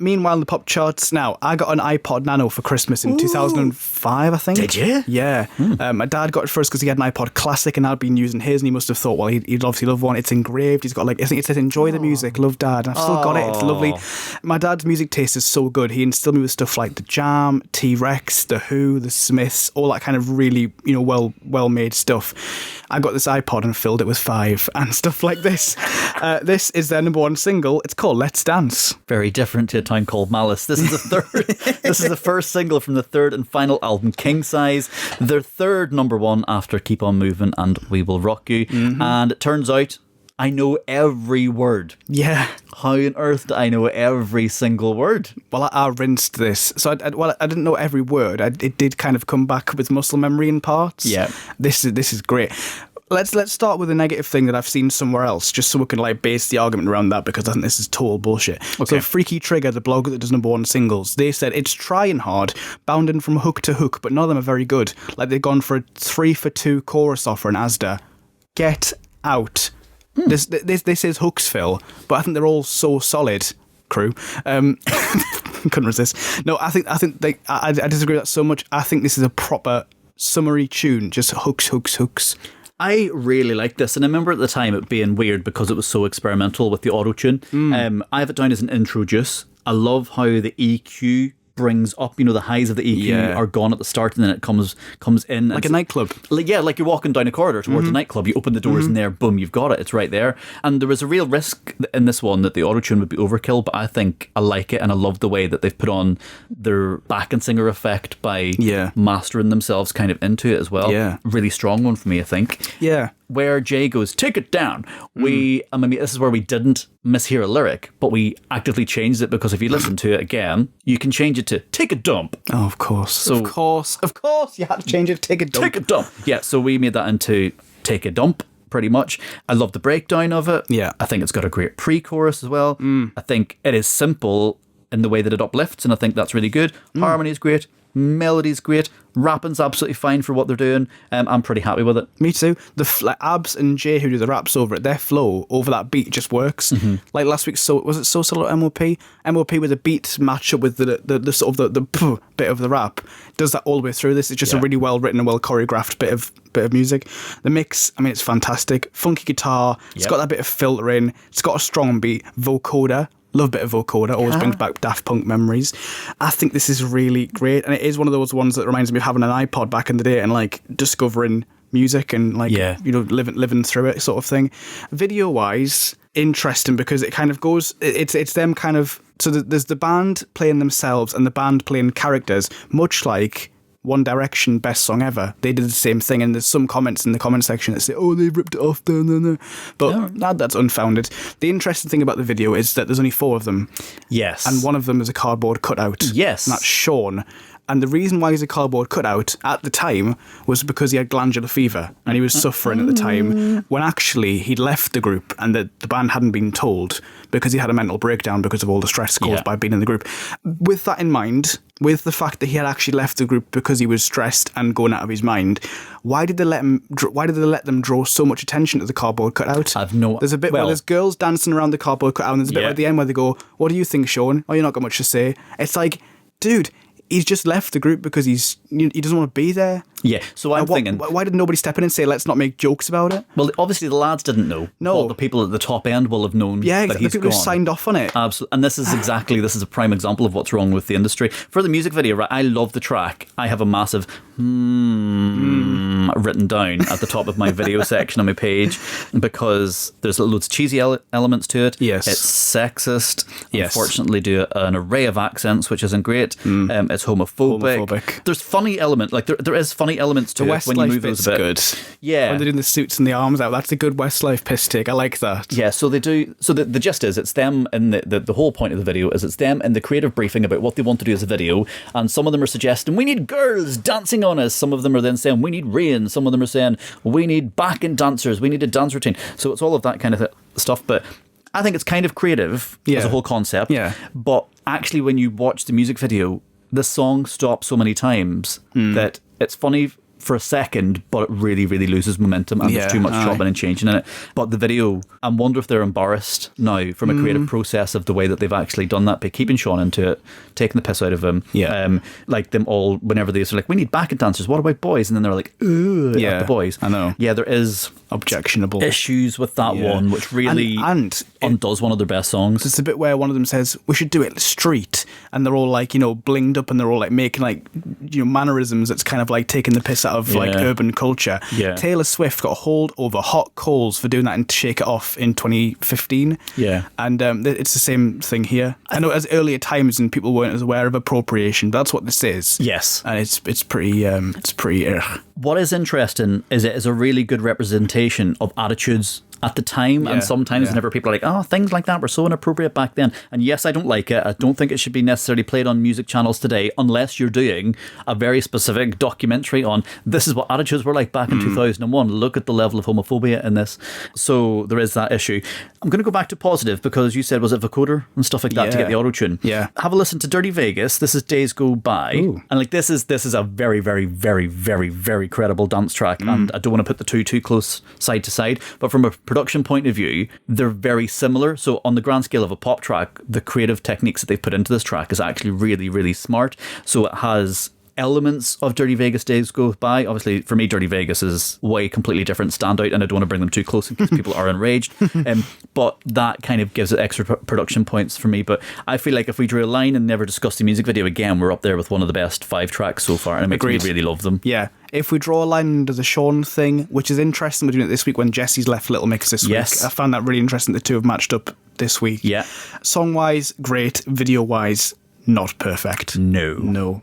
meanwhile in the pop charts now, I got an iPod Nano for Christmas in 2005, I think. Did you? Yeah. My dad got it first because he had an iPod Classic and I'd been using his, and he must have thought, well, he'd obviously love one. It's engraved. He's got I think it says enjoy the music, love Dad. And I've still got it. It's lovely. My dad's music taste is so good. He instilled me with stuff like The Jam, T-Rex, The Who, The Smiths, all that kind of really, well-made stuff. I got this iPod and filled it with Five and stuff like this. This is their number one single. It's called Let's Dance. Very different to A Town Called Malice. This is the third. This is the first single from the third and final album, King Size. Their third number one after Keep On Moving and We Will Rock You. And it turns out I know every word. Yeah. How on earth do I know every single word? Well, I rinsed this. So I didn't know every word. It did kind of come back with muscle memory in parts. Yeah. This is great. Let's start with a negative thing that I've seen somewhere else, just so we can base the argument around that, because I think this is total bullshit. Okay. So Freaky Trigger, the blog that does number one singles, they said it's trying hard, bounding from hook to hook, but none of them are very good. They've gone for a 3-for-2 chorus offer in Asda. Get out. This is hooks, Phil, but I think they're all so solid. Crew, couldn't resist. No, I disagree with that so much. I think this is a proper summary tune, just hooks. I really like this, and I remember at the time it being weird because it was so experimental with the auto-tune. I have it down as an intro juice. I love how the EQ brings up, the highs of the EQ are gone at the start, and then it comes in. Like a nightclub. Like you're walking down a corridor towards a nightclub, you open the doors and there, boom, you've got it, it's right there. And there was a real risk in this one that the auto-tune would be overkill, but I think I like it, and I love the way that they've put on their backing singer effect by mastering themselves kind of into it as well. Yeah. Really strong one for me, I think. Yeah. Where Jay goes, take it down. This is where we didn't mishear a lyric, but we actively changed it, because if you listen to it again, you can change it to take a dump. Oh, of course. So, of course, you had to change it to take a dump. Take a dump. Yeah, so we made that into take a dump, pretty much. I love the breakdown of it. Yeah. I think it's got a great pre-chorus as well. I think it is simple in the way that it uplifts, and I think that's really good. Harmony is great. Melody's great. Rapping's absolutely fine for what they're doing. I'm pretty happy with it. Me too. The Abs and Jay, who do the raps over it, their flow over that beat just works. Like last week, was it So Solo MOP? MOP with the beat match up with the sort of the bit of the rap. Does that all the way through this. It's just a really well written and well choreographed bit of music. The mix, it's fantastic. Funky guitar. It's got that bit of filter in. It's got a strong beat. Vocoder. Love a bit of vocoder, always brings back Daft Punk memories. I think this is really great, and it is one of those ones that reminds me of having an iPod back in the day and discovering music and living through it sort of thing. Video wise, interesting, because it kind of goes, it's them kind of, so there's the band playing themselves and the band playing characters, much like One Direction Best Song Ever. They did the same thing, and there's some comments in the comment section that say, oh, they've ripped it off. No. But that's unfounded. The interesting thing about the video is that there's only 4 of them. Yes. And one of them is a cardboard cutout. Yes. And that's Sean. And the reason why he's a cardboard cutout at the time was because he had glandular fever and he was suffering at the time, when actually he'd left the group and the band hadn't been told, because he had a mental breakdown because of all the stress caused by being in the group. With that in mind, with the fact that he had actually left the group because he was stressed and going out of his mind, why did they let them draw so much attention to the cardboard cutout? There's a bit where there's girls dancing around the cardboard cutout, and there's a bit at the end where they go, what do you think, Sean? Oh, you're not got much to say. It's like, dude, he's just left the group because he doesn't want to be there. Yeah, so I'm thinking... Why did nobody step in and say, let's not make jokes about it? Well, obviously the lads didn't know. No. But the people at the top end will have known that he's the people gone. who signed off on it. Absolutely. And this is a prime example of what's wrong with the industry. For the music video, right, I love the track. I have a massive written down at the top of my video section on my page, because there's loads of cheesy elements to it. Yes. It's sexist. Yes. Unfortunately, do an array of accents, which isn't great. It's homophobic. There's funny element. There is funny elements to it when you move those a bit. Good. Yeah. When they're doing the suits and the arms out, that's a good Westlife piss take. I like that. Yeah, so they do. So the gist is, it's them, and the whole point of the video is it's them in the creative briefing about what they want to do as a video, and some of them are suggesting we need girls dancing on us. Some of them are then saying we need rain. Some of them are saying we need backing dancers. We need a dance routine. So it's all of that kind of stuff, but I think it's kind of creative as a whole concept. Yeah. But actually, when you watch the music video, the song stops so many times that it's funny for a second, but it really, really loses momentum, and there's too much chopping and changing in it. But the video, I wonder if they're embarrassed now from a creative process of the way that they've actually done that, by keeping Sean into it, taking the piss out of him. Like them all, whenever they're like, we need backup dancers, what about boys? And then they're like, ooh, at the boys. I know. Yeah, there is objectionable issues with that one, which really and undoes one of their best songs. It's a bit where one of them says, we should do it street, and they're all like, you know, blinged up, and they're all like making like, you know, mannerisms that's kind of like taking the piss out of like urban culture. Taylor Swift got hauled over hot coals for doing that and Shake It Off in 2015. And it's the same thing here. I know as earlier times and people weren't as aware of appropriation. That's what this is. Yes, and it's pretty What is interesting is it is a really good representation of attitudes at the time, and sometimes whenever people are like, oh, things like that were so inappropriate back then, and yes, I don't like it. I don't think it should be necessarily played on music channels today unless you're doing a very specific documentary on this is what attitudes were like back in 2001. Look at the level of homophobia in this. So there is that issue. I'm going to go back to positive, because you said, was it vocoder and stuff like that to get the auto-tune? Have a listen to Dirty Vegas. This is Days Go By. And like this is a very, very, very, very, very credible dance track, and I don't want to put the two too close side to side, but from a production point of view, they're very similar. So on the grand scale of a pop track, the creative techniques that they've put into this track is actually really, really smart. So it has elements of Dirty Vegas Days Go By. Obviously, for me, Dirty Vegas is way completely different standout, and I don't want to bring them too close in case people are enraged. But that kind of gives it extra production points for me. But I feel like if we drew a line and never discussed the music video again, we're up there with one of the best 5 tracks so far, and it makes me really love them. If we draw a line under the Sean thing, which is interesting, we're doing it this week when Jesse's left Little Mix this week. I found that really interesting. The two have matched up this week. Song-wise, great. Video-wise, not perfect. No.